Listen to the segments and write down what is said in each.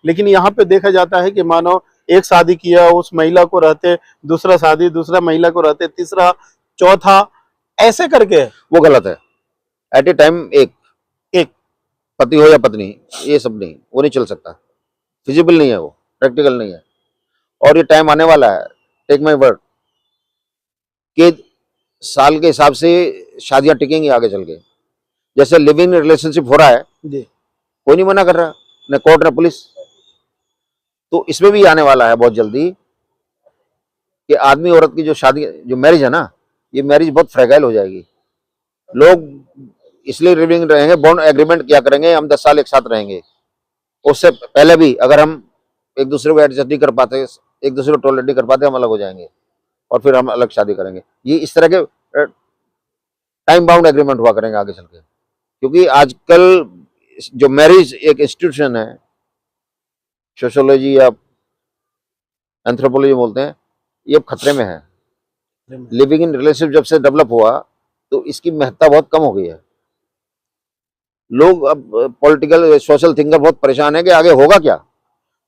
लेकिन यहाँ पे देखा जाता है कि मानो एक शादी किया, उस महिला को रहते, दूसरा शादी, दूसरा महिला को रहते, तीसरा, चौथा, ऐसे करके वो गलत है। एट ए टाइम एक एक पति हो या पत्नी, ये सब नहीं, वो नहीं चल सकता, फिजिबल नहीं है, वो प्रैक्टिकल नहीं है। और ये टाइम आने वाला है, टेक माई वर्ड, कि साल के हिसाब से शादियां टिकेंगी आगे चल के। जैसे लिविंग रिलेशनशिप हो रहा है, जी। कोई नहीं मना कर रहा, न कोर्ट न पुलिस। तो इसमें भी आने वाला है बहुत जल्दी कि आदमी औरत की जो शादी, जो मैरिज है ना, ये मैरिज बहुत फ्रेगाइल हो जाएगी। लोग इसलिए लिविंग रहेंगे, बॉन्ड एग्रीमेंट किया करेंगे, हम 10 साल एक साथ रहेंगे। उससे पहले भी अगर हम एक दूसरे को एडजस्ट नहीं कर पाते, एक दूसरे को टॉलरेट नहीं कर पाते, हम अलग हो जाएंगे और फिर हम अलग शादी करेंगे। ये इस तरह के टाइम बाउंड एग्रीमेंट हुआ करेंगे आगे चल के। क्योंकि आजकल जो मैरिज एक इंस्टीट्यूशन है, सोशियोलॉजी या एंथ्रोपोलॉजी बोलते हैं, ये अब खतरे में है। लिविंग इन रिलेशनशिप जब से डेवलप हुआ तो इसकी महत्ता बहुत कम हो गई है। लोग अब पॉलिटिकल सोशल थिंकर बहुत परेशान है कि आगे होगा क्या।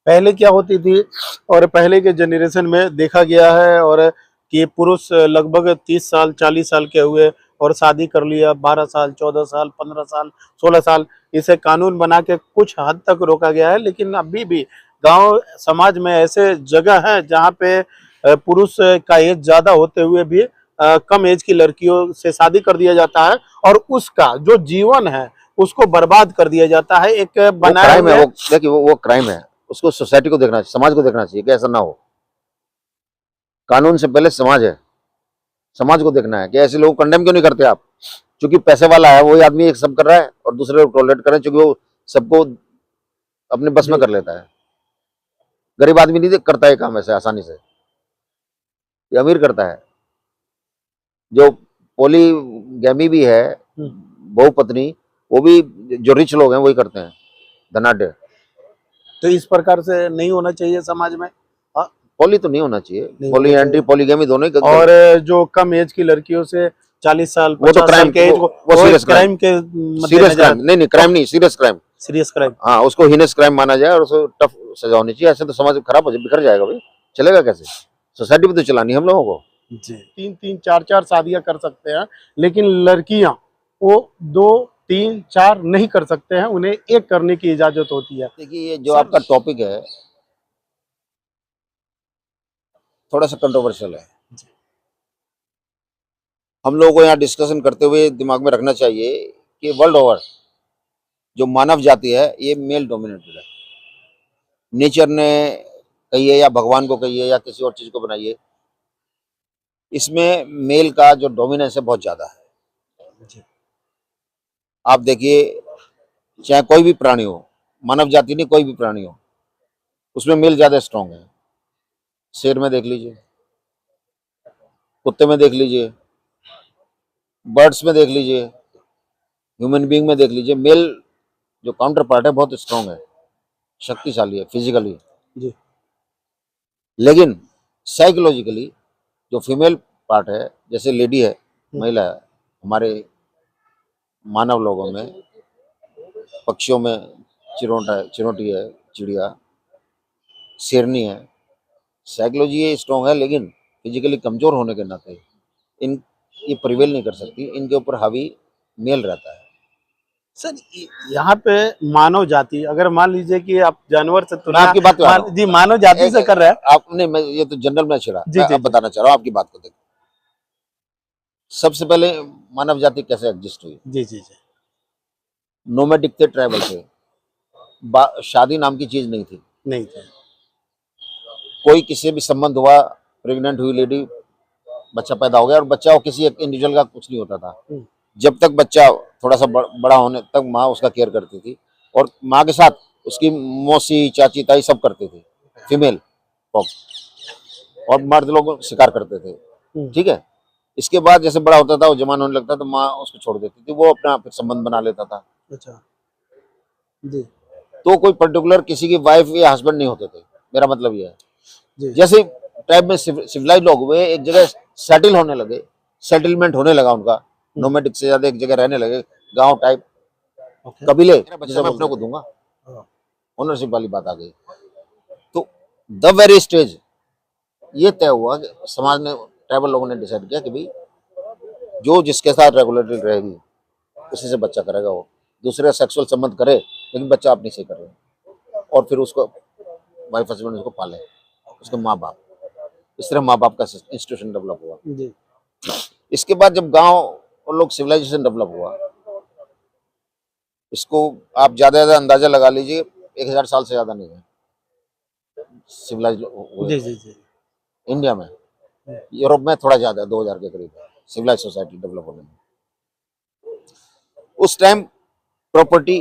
पहले क्या होती थी, और पहले के जनरेशन में देखा गया है, और कि पुरुष लगभग 30 साल 40 साल के हुए और शादी कर लिया, 12 साल 14 साल 15 साल 16 साल, इसे कानून बना के कुछ हद तक रोका गया है। लेकिन अभी भी गांव समाज में ऐसे जगह हैं जहां पे पुरुष का एज ज्यादा होते हुए भी कम एज की लड़कियों से शादी कर दिया जाता है, और उसका जो जीवन है उसको बर्बाद कर दिया जाता है। एक बनाया क्राइम है, वो देखिए वो क्राइम है। उसको सोसाइटी को देखना चाहिए, समाज को देखना चाहिए कि ऐसा ना हो। कानून से पहले समाज है, समाज को देखना है कि ऐसे लोग कंडेम क्यों नहीं करते आप। क्योंकि पैसे वाला है वही आदमी एक सब कर रहा है और दूसरे लोग टॉलरेट कर रहे हैं, क्योंकि वो सबको अपने बस में कर लेता है। गरीब आदमी नहीं करता है काम ऐसे आसानी से, ये अमीर करता है। जो पॉलीगैमी भी है, बहुपत्नी, वो भी जो रिच लोग हैं वही करते हैं, धनाढ्य। तो इस प्रकार से नहीं होना चाहिए समाज में। पॉली तो नहीं होना चाहिए, नहीं पॉली होना एंटी चाहिए। पॉलीगैमी दोनों ही। और जो कम एज की लड़कियों से 40 साल वो तो 50 साल क्राइम, के एज को वो सीरियस क्राइम के सीरियस क्राइम, नहीं क्राइम नहीं, सीरियस क्राइम। Serious crime. हाँ, उसको हीनस क्राइम माना जाए और उसको टफ सजा होनी चाहिए। ऐसे तो समाज खराब हो जाए, बिखर जाएगा भाई, चलेगा कैसे। सोसाइटी भी तो चलानी है हम लोगों को। जी। 3-3 4-4 शादियां कर सकते हैं, लेकिन लड़कियां वो 2 3 4 नहीं कर सकते हैं, उन्हें एक करने की इजाजत होती है। देखिए ये जो आपका टॉपिक है थोड़ा सा कंट्रोवर्शियल है। हम लोगों को यहाँ डिस्कशन करते हुए दिमाग में रखना चाहिए कि वर्ल्ड ओवर जो मानव जाति है ये मेल डोमिनेटेड है। नेचर ने कहिए या भगवान को कहिए या किसी और चीज को बनाइए, इसमें मेल का जो डोमिनेंस है बहुत ज्यादा है। आप देखिए, चाहे कोई भी प्राणी हो, मानव जाति नहीं, कोई भी प्राणी हो, उसमें मेल ज्यादा स्ट्रांग है। शेर में देख लीजिए, कुत्ते में देख लीजिए, बर्ड्स में देख लीजिए, ह्यूमन बीइंग में देख लीजिए, मेल जो काउंटर पार्ट है बहुत स्ट्रांग है, शक्तिशाली है फिजिकली। जी। लेकिन साइकोलॉजिकली जो फीमेल पार्ट है, जैसे लेडी है, महिला है, हमारे मानव लोगों में, पक्षियों में चिरोटा है, चिरोटी है, चिड़िया, शेरनी है, साइकोलॉजी ये स्ट्रांग है। लेकिन फिजिकली कमजोर होने के नाते इन ये प्रिवेल नहीं कर सकती, इनके ऊपर हावी मेल रहता है। सर यहाँ पे मानव जाति, अगर मान लीजिए कि आप जानवर से मैं तुलना आपकी बात कर जी मानव जाति से कर रहे हैं। आपने, मैं ये तो जनरल में छिड़ा, जी मैं जी अब बताना चाह रहा हूँ आपकी बात को। देखो, सबसे पहले मानव जाति कैसे एग्जिस्ट हुई। जी जी जी। नोमैडिक थे, ट्राइबल थे, शादी नाम की चीज नहीं थी। नहीं थे। कोई किसी भी संबंध हुआ, प्रेग्नेंट हुई लेडी, बच्चा पैदा हो गया, और बच्चा किसी एक इंडिविजुअल का कुछ नहीं होता था। जब तक बच्चा थोड़ा सा बड़ा होने तक माँ उसका केयर करती थी, और माँ के साथ उसकी मौसी चाची ताई सब करते थे, फीमेल पॉप, और मर्द लोग शिकार करते थे। ठीक है, इसके बाद जैसे बड़ा होता था, वो जवान होने लगता तो माँ उसको छोड़ देती थी, वो अपना फिर संबंध बना लेता था। अच्छा जी। तो कोई पर्टिकुलर किसी की वाइफ या हस्बैंड नहीं होते थे, मेरा मतलब ये है। जी। जैसे टाइप में सिविलाइज लोग हुए, एक जगह सेटल होने लगे, सेटलमेंट होने लगा उनका, नोमैडिक से ज्यादा एक जगह रहने लगे, गांव टाइप, कबीले, जैसे मैं अपने को दूंगा, ओनरशिप वाली बात आ गई। तो द वेरी स्टेज ये तय हुआ कि समाज ने, ट्राइबल लोगों ने डिसाइड किया कि भाई जो जिसके साथ रेगुलरली रहेगी उसी से बच्चा करेगा, वो दूसरे सेक्सुअल संबंध करे लेकिन बच्चा अपनी से करे, और फिर उसको वाइफ हस्बैंड उसको पाले, उसके माँ बाप, इस तरह माँ बाप का इंस्टीट्यूशन डेवलप हुआ। जी इसके बाद जब गांव और लोग सिविलाइजेशन डेवलप हुआ, इसको आप ज्यादा अंदाजा लगा लीजिए 1000 साल से ज्यादा नहीं है सिविलाइज हुए जी जी जी इंडिया में। यूरोप में थोड़ा ज्यादा 2000 के करीब है सिविलाइज सोसाइटी डेवलप होने में। उस टाइम प्रॉपर्टी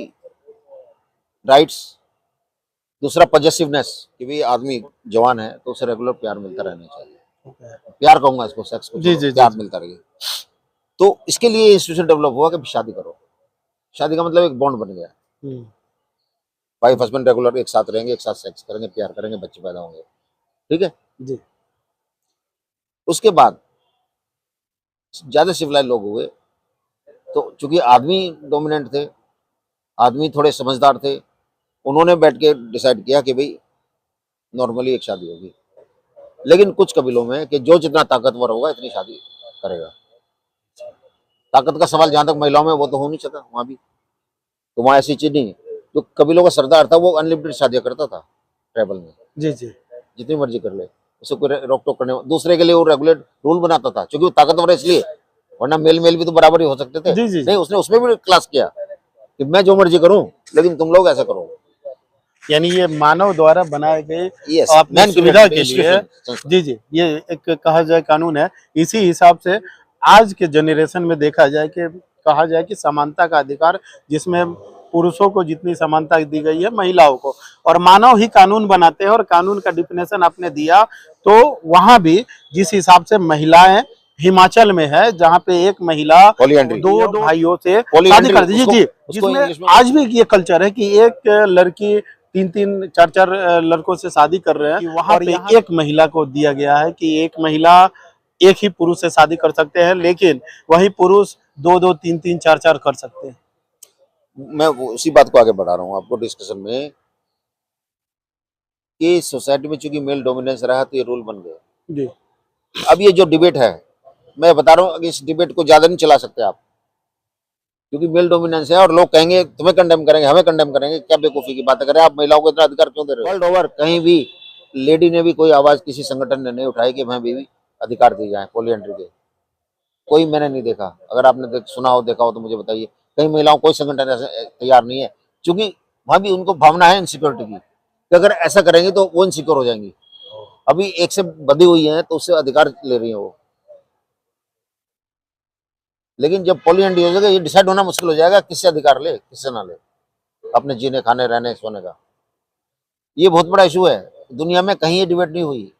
राइट्स, दूसरा पॉजेसिवनेस कि भाई आदमी जवान है तो उसे रेगुलर प्यार मिलता रहना चाहिए, प्यार कहूंगा इसको, सेक्स को जी जी प्यार जी मिलता रहे। तो इसके लिए इंस्टीट्यूशन डेवलप हुआ कि शादी करो। शादी का मतलब एक बॉन्ड बन गया, वाइफ हस्बैंड रेगुलर एक साथ रहेंगे, एक साथ सेक्स करेंगे, प्यार करेंगे, बच्चे पैदा होंगे, ठीक है। जी उसके बाद ज्यादा सिविलाइज लोग हुए, तो चूंकि आदमी डोमिनेंट थे, आदमी थोड़े समझदार थे, उन्होंने बैठ के डिसाइड किया कि भाई नॉर्मली एक शादी होगी, लेकिन कुछ कबीलों में कि जो जितना ताकतवर होगा इतनी शादी करेगा। ताकत का सवाल जहां तक महिलाओं में, वो तो हो नहीं सका वहां भी, तो वहां ऐसी चीज नहीं है। जो कबीलों का सरदार था वो अनलिमिटेड शादियां करता था ट्राइबल में, जी जी जितनी मर्जी कर ले, उसे कोई रोक टोक करने, दूसरे के लिए वो रेगुलेट रूल बनाता था, क्योंकि वो ताकतवर है इसलिए, वरना मेल मेल भी तो बराबर ही हो सकते थे। जी जी नहीं, उसने उसमें भी क्लास किया कि मैं जो मर्जी करूं लेकिन तुम लोग ऐसा करो। यानी ये मानव द्वारा बनाए गए Yes, अपनी man सुविधा created के लिए, institution। जी जी, ये एक कहा जाए कानून है। इसी हिसाब से आज के जनरेशन में देखा जाए कि कहा जाए कि समानता का अधिकार, जिसमें पुरुषों को जितनी समानता दी गई है महिलाओं को, और मानव ही कानून बनाते हैं, और कानून का डिफिनेशन आपने दिया तो वहां भी जिस हिसाब से महिलाएं हिमाचल में है, जहाँ पे एक महिला Polyandry। दो दो भाइयों से Polyandry, शादी करती, जी उसको- जी, उसको जिसमें इंग्लिश में आज भी ये कल्चर है कि एक लड़की 3-3 4-4 लड़कों से शादी कर रहे हैं। वहां पे एक महिला को दिया गया है कि एक महिला एक ही पुरुष से शादी कर सकते हैं, लेकिन वही पुरुष 2-2 3-3 4-4 कर सकते हैं। मैं उसी बात को आगे बढ़ा रहा हूँ आपको डिस्कशन में, कि सोसाइटी में चूंकि मेल डोमिनेंस रहा तो ये रूल बन गए। जी अब ये जो डिबेट है, मैं बता रहा हूँ, इस डिबेट को ज्यादा नहीं चला सकते आप, क्योंकि मेल डोमिनेंस है और लोग कहेंगे तुम्हें कंडेम करेंगे, हमें कंडेम करेंगे, क्या बेवकूफी की बात करें, आप महिलाओं को इतना अधिकार क्यों दे रहे हो। वर्ल्ड ओवर कहीं भी लेडी ने भी कोई आवाज किसी संगठन ने नहीं उठाई कि मैं भी अधिकार दी जाए पॉलीएंड्री के, कोई मैंने नहीं देखा। अगर आपने सुना हो, देखा हो तो मुझे बताइए, कई महिलाओं कोई संगठन ऐसे तैयार नहीं है, क्योंकि वहां भी उनको भावना है इनसिक्योरिटी की कि अगर ऐसा करेंगे तो वो इनसिक्योर हो जाएंगी। अभी एक से बंधी हुई है तो उससे अधिकार ले रही है वो, लेकिन जब पॉलीएंड्री हो जाएगा ये डिसाइड होना मुश्किल हो जाएगा किससे अधिकार ले किससे ना ले, अपने जीने खाने रहने सोने का। ये बहुत बड़ा इशू है, दुनिया में कहीं ये डिबेट नहीं हुई।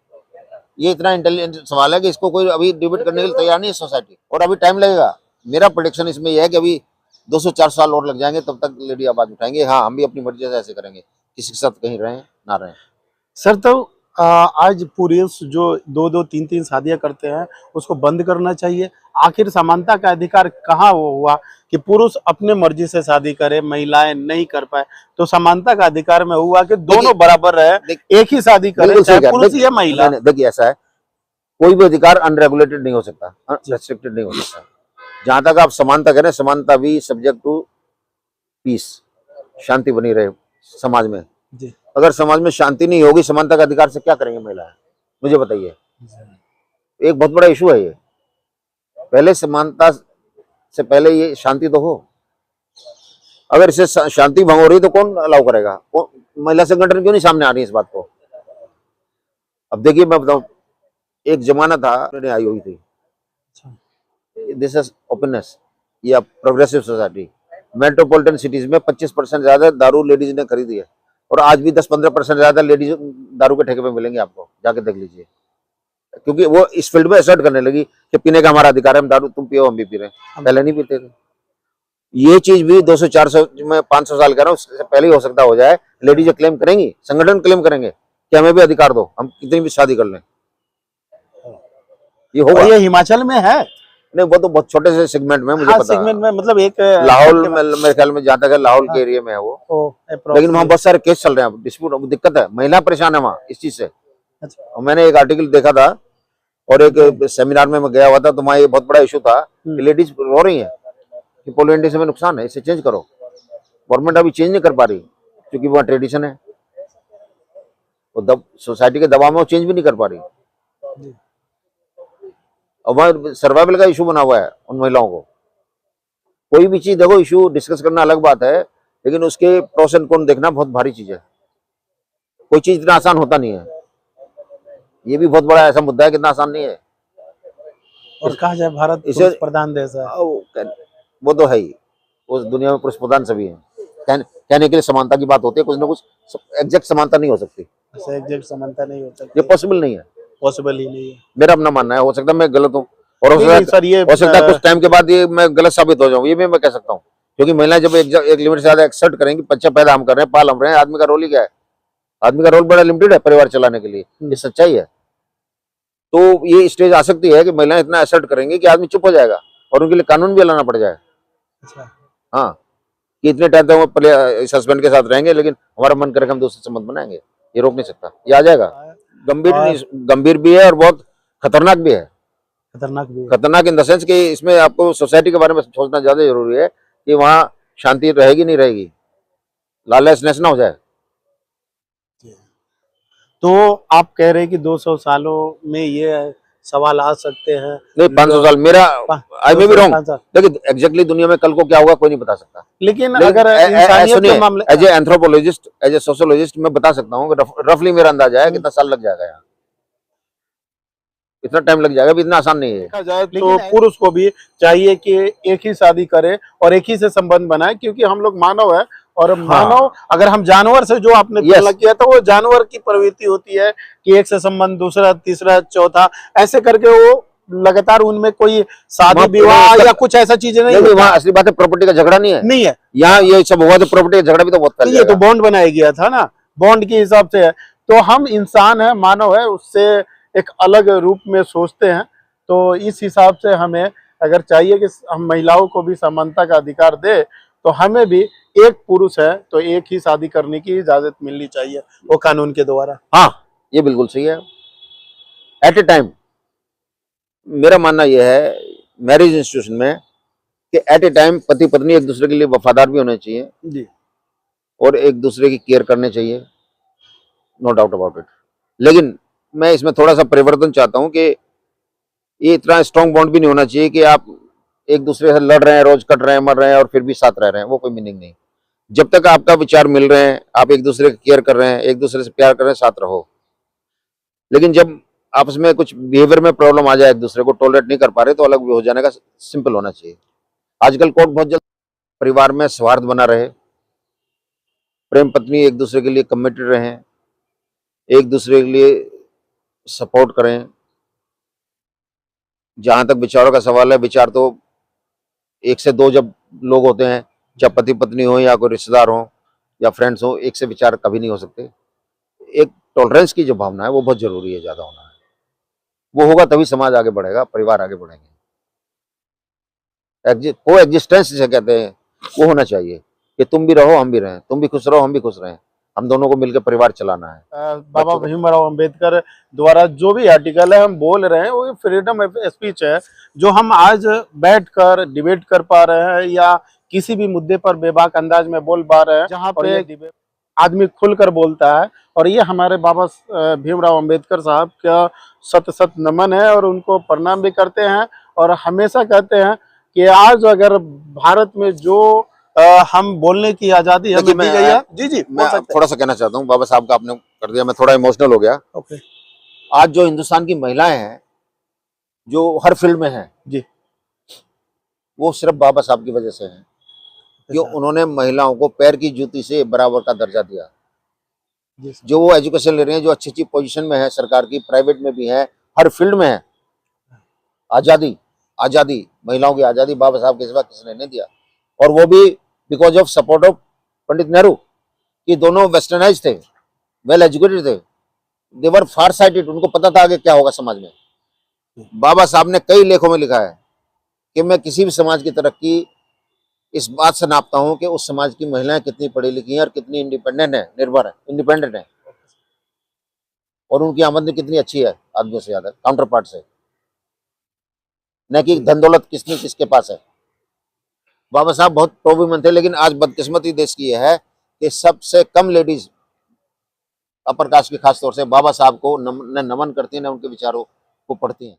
ये इतना इंटेलिजेंट सवाल है कि इसको कोई अभी डिबेट करने के लिए तैयार नहीं है सोसाइटी, और अभी टाइम लगेगा। मेरा प्रेडिक्शन इसमें यह है कि अभी 204 साल और लग जाएंगे, तब तक लेडी आवाज उठाएंगे, हाँ हम भी अपनी मर्जी से ऐसे करेंगे, किसी के साथ कहीं रहें ना रहें। सर, तो आज पुरुष जो 2-2 3-3 शादियां करते हैं उसको बंद करना चाहिए। आखिर समानता का अधिकार कहाँ वो हुआ कि पुरुष अपने मर्जी से शादी करे, महिलाएं नहीं कर पाए? तो समानता का अधिकार में हुआ कि दोनों बराबर रहे, एक ही शादी करे, चाहे पुरुष या महिला। देखिए ऐसा है, कोई भी अधिकार अनरेगुलेटेड नहीं हो सकता, अनरेस्ट्रिक्टेड नहीं हो सकता। जहां तक आप समानता करें, समानता भी सब्जेक्ट टू पीस, शांति बनी रहे समाज में। जी अगर समाज में शांति नहीं होगी, समानता का अधिकार से क्या करेंगे महिलाएं, मुझे बताइए। एक बहुत बड़ा इशू है ये। पहले समानता से पहले ये शांति तो हो। अगर इसे शांति भंग हो रही तो कौन अलाउ करेगा? महिला संगठन क्यों नहीं सामने आ रही है इस बात को? अब देखिए मैं बताऊं, एक जमाना था आई हुई थी, दिस इज ओपननेस या प्रोग्रेसिव सोसाइटी। मेट्रोपॉलिटन सिटीज में 25% ज्यादा दारू लेडीज ने खरीदी है, और आज भी 10-15% ज्यादा लेडीज दारू के ठेके पे मिलेंगे आपको, जाके देख लीजिए। क्योंकि वो इस फील्ड में असर्ट करने लगी कि पीने का हमारा अधिकार है, हम दारू तुम पियो हम भी पी रहे हैं, पहले नहीं पीते थे। ये चीज भी 200-400 में 500 साल कह रहा हूँ, उससे पहले ही हो सकता हो जाए। लेडीज क्लेम करेंगी, संगठन क्लेम करेंगे कि हमें भी अधिकार दो, हम कितनी भी शादी कर लें। ये होगा। ये हिमाचल में है। नहीं, वो तो बहुत छोटे से सेगमेंट में मुझे हाँ, पता सेगमेंट में मतलब एक लाहौल में, मेरे ख्याल में जहाँ तक है लाहौल हाँ। के एरिया में है वो। approximately। लेकिन वहाँ बहुत सारे केस चल रहे हैं, डिस्प्यूट, दिक्कत है, महिला परेशान है वहाँ इस चीज से। अच्छा। और मैंने एक आर्टिकल देखा था और एक सेमिनार में मैं गया हुआ था, तो वहाँ ये बहुत बड़ा इशू था कि लेडीज रो रही है कि पोलियो इंडिया में नुकसान है, इसे चेंज करो। गवर्नमेंट अभी चेंज नहीं कर पा रही क्योंकि वहाँ ट्रेडिशन है, वो सोसाइटी के दबाव में वो चेंज भी नहीं कर पा रही। और वहाँ सर्वाइवल का इशू बना हुआ है उन महिलाओं को। कोई भी चीज देखो, इशू डिस्कस करना अलग बात है, लेकिन उसके प्रोस एंड कॉन देखना बहुत भारी चीज है। कोई चीज इतना आसान होता नहीं है, ये भी बहुत बड़ा ऐसा मुद्दा है कि इतना आसान नहीं है। और कहा जाए भारत इसे पुरुष प्रधान देश है। वो तो है ही, उस दुनिया में पुरुष प्रधान सभी है। कहने के लिए समानता की बात होती है, कुछ ना कुछ एग्जैक्ट समानता नहीं हो सकती, ऐसे एग्जैक्ट समानता नहीं हो सकती, ये पॉसिबल नहीं है, पॉसिबल ही नहीं है। मेरा अपना मानना है, हो सकता है मैं गलत हूँ, और नहीं सर, ये हो सकता है कुछ टाइम के बाद ये मैं गलत साबित हो जाऊँ, ये भी मैं कह सकता हूँ। क्योंकि महिलाएं जब एक लिमिट से ज्यादा एक्सेप्ट करेंगी, बच्चा पैदा हम कर रहे हैं, पाल हम रहे हैं, आदमी का रोल ही क्या है? आदमी का रोल बड़ा लिमिटेड है परिवार चलाने के लिए, ये सच्चाई है। तो ये स्टेज आ सकती है कि महिलाएं इतना एक्सेप्ट करेंगी कि आदमी चुप हो जाएगा और उनके लिए कानून भी लाना पड़ जाए। अच्छा। हाँ, कि इतने टाइम तक वो इस हस्बैंड के साथ रहेंगे, लेकिन हमारा मन करेगा हम दूसरे से मत बनाएंगे, ये रोक नहीं सकता, ये आ जाएगा। गंभीर भी है और बहुत खतरनाक भी है। खतरनाक इन द सेंस कि इसमें आपको सोसाइटी के बारे में सोचना ज्यादा जरूरी है कि वहाँ शांति रहेगी नहीं रहेगी, लॉलेसनेस ना हो जाए। तो आप कह रहे हैं कि 200 सालों में ये सवाल आ सकते हैं? नहीं, 500 साल, मेरा आई मे बी रॉन्ग, लेकिन एग्जैक्टली दुनिया में कल को क्या होगा कोई नहीं बता सकता। लेकिन अगर इंसानियत के मामले, as a anthropologist, as a sociologist मैं बता सकता हूँ, रफली मेरा अंदाजा है कितना साल लग जाएगा यहाँ, इतना टाइम लग जाएगा, इतना आसान नहीं है। देखा जाए तो पुरुष को भी चाहिए कि एक ही शादी करे और एक ही से संबंध बनाए, क्योंकि हम लोग मानव है, और मानव अगर हम जानवर से, जो आपने तुलना किया था, वो जानवर की प्रवृत्ति होती है कि एक से संबंध, दूसरा, तीसरा, चौथा, ऐसे करके वो लगातार उनमें कोई शादी विवाह या कुछ ऐसा चीजें नहीं है। वहाँ असली बात है, प्रॉपर्टी का झगड़ा नहीं है यहाँ, ये सब हुआ तो प्रॉपर्टी का झगड़ा भी तो बहुत ये तो बॉन्ड बनाया गया था ना, बॉन्ड के हिसाब से है। तो हम इंसान है, मानव है, उससे एक अलग रूप में सोचते हैं। तो इस हिसाब से हमें अगर चाहिए कि हम महिलाओं को भी समानता का अधिकार दे, तो हमें भी एक पुरुष है तो एक ही शादी करने की इजाजत मिलनी चाहिए, वो कानून के द्वारा। हाँ, ये बिल्कुल सही है। एट ए टाइम मेरा मानना यह है मैरिज इंस्टीट्यूशन में कि एट ए टाइम पति पत्नी एक दूसरे के लिए वफादार भी होने चाहिए जी, और एक दूसरे की केयर करने चाहिए, नो डाउट अबाउट इट। लेकिन मैं इसमें थोड़ा सा परिवर्तन चाहता हूं कि ये इतना स्ट्रॉन्ग बॉन्ड भी नहीं होना चाहिए कि आप एक दूसरे से लड़ रहे हैं, रोज कट रहे हैं, मर रहे हैं और फिर भी साथ रह रहे हैं, वो कोई मीनिंग नहीं। जब तक आपका विचार मिल रहे हैं, आप एक दूसरे की केयर कर रहे हैं, एक दूसरे से प्यार कर रहे हैं, साथ रहो। लेकिन जब आपस में कुछ बिहेवियर में प्रॉब्लम आ जाए, एक दूसरे को टॉलरेट नहीं कर पा रहे, तो अलग भी हो जाने का सिंपल होना चाहिए। आजकल कोर्ट बहुत जल्द, परिवार में सौहार्द बना रहे, प्रेम पत्नी एक दूसरे के लिए कमिटेड रहें, एक दूसरे के लिए सपोर्ट करें। जहां तक विचारों का सवाल है, विचार तो एक से दो जब लोग होते हैं, चाहे पति पत्नी हो या कोई रिश्तेदार हो या फ्रेंड्स हो, एक से विचार कभी नहीं हो सकते। एक टॉलरेंस की जो भावना है वो बहुत जरूरी है, ज्यादा होना है, वो होगा तभी समाज आगे बढ़ेगा, परिवार आगे बढ़ेंगे। को एग्जिस्टेंस जिसे कहते हैं वो होना चाहिए कि तुम भी रहो हम भी रहें, तुम भी खुश रहो हम भी खुश रहें, हम दोनों को मिलकर परिवार चलाना है। बाबा भीमराव अंबेडकर द्वारा जो भी आर्टिकल है हम बोल रहे हैं, वो फ्रीडम ऑफ स्पीच है, जो हम आज बैठकर डिबेट कर पा रहे हैं या किसी भी मुद्दे पर बेबाक अंदाज में बोल पा रहे हैं, जहाँ पे आदमी खुलकर बोलता है। और ये हमारे बाबा भीमराव अंबेडकर साहब का सत सत नमन है, और उनको प्रणाम भी करते हैं। और हमेशा कहते हैं कि आज अगर भारत में जो हम बोलने की आजादी हमें दी गई है। जी मैं थोड़ा सा कहना चाहता हूँ, बाबा साहब का आपने कर दिया, मैं थोड़ा इमोशनल हो गया। ओके। आज जो हिंदुस्तान की महिलाएं हैं जो हर फील्ड में हैं जी, वो सिर्फ बाबा साहब की वजह से हैं, कि उन्होंने महिलाओं को पैर की जूती से बराबर का दर्जा दिया। जो वो एजुकेशन ले रहे हैं, जो अच्छी अच्छी पोजीशन में है, सरकार की, प्राइवेट में भी है, हर फील्ड में है। आजादी, आजादी, महिलाओं की आजादी बाबा साहब के सिवा किसने नहीं दिया, और वो भी because of support of Pandit Nehru, कि दोनों वेस्टर्नाइज थे, वेल एजुकेटेड थे, दे वर फार साइटेड, उनको पता था आगे क्या होगा समाज में। बाबा साहब ने कई लेखों में लिखा है कि मैं किसी भी समाज की तरक्की इस बात से नापता हूं कि उस समाज की महिलाएं कितनी पढ़ी लिखी हैं और कितनी इंडिपेंडेंट है, निर्भर है, इंडिपेंडेंट है, और उनकी आमदनी कितनी अच्छी है आदमियों से ज्यादा, काउंटर पार्ट से, न कि धन दौलत किसने किसके पास है। बाबा साहब बहुत प्रभुमन थे, लेकिन आज बदकिस्मती देश की यह है कि सबसे कम लेडीज अपर कास्ट की खास तौर से बाबा साहब को न नमन करती हैं, न उनके विचारों को पढ़ती हैं।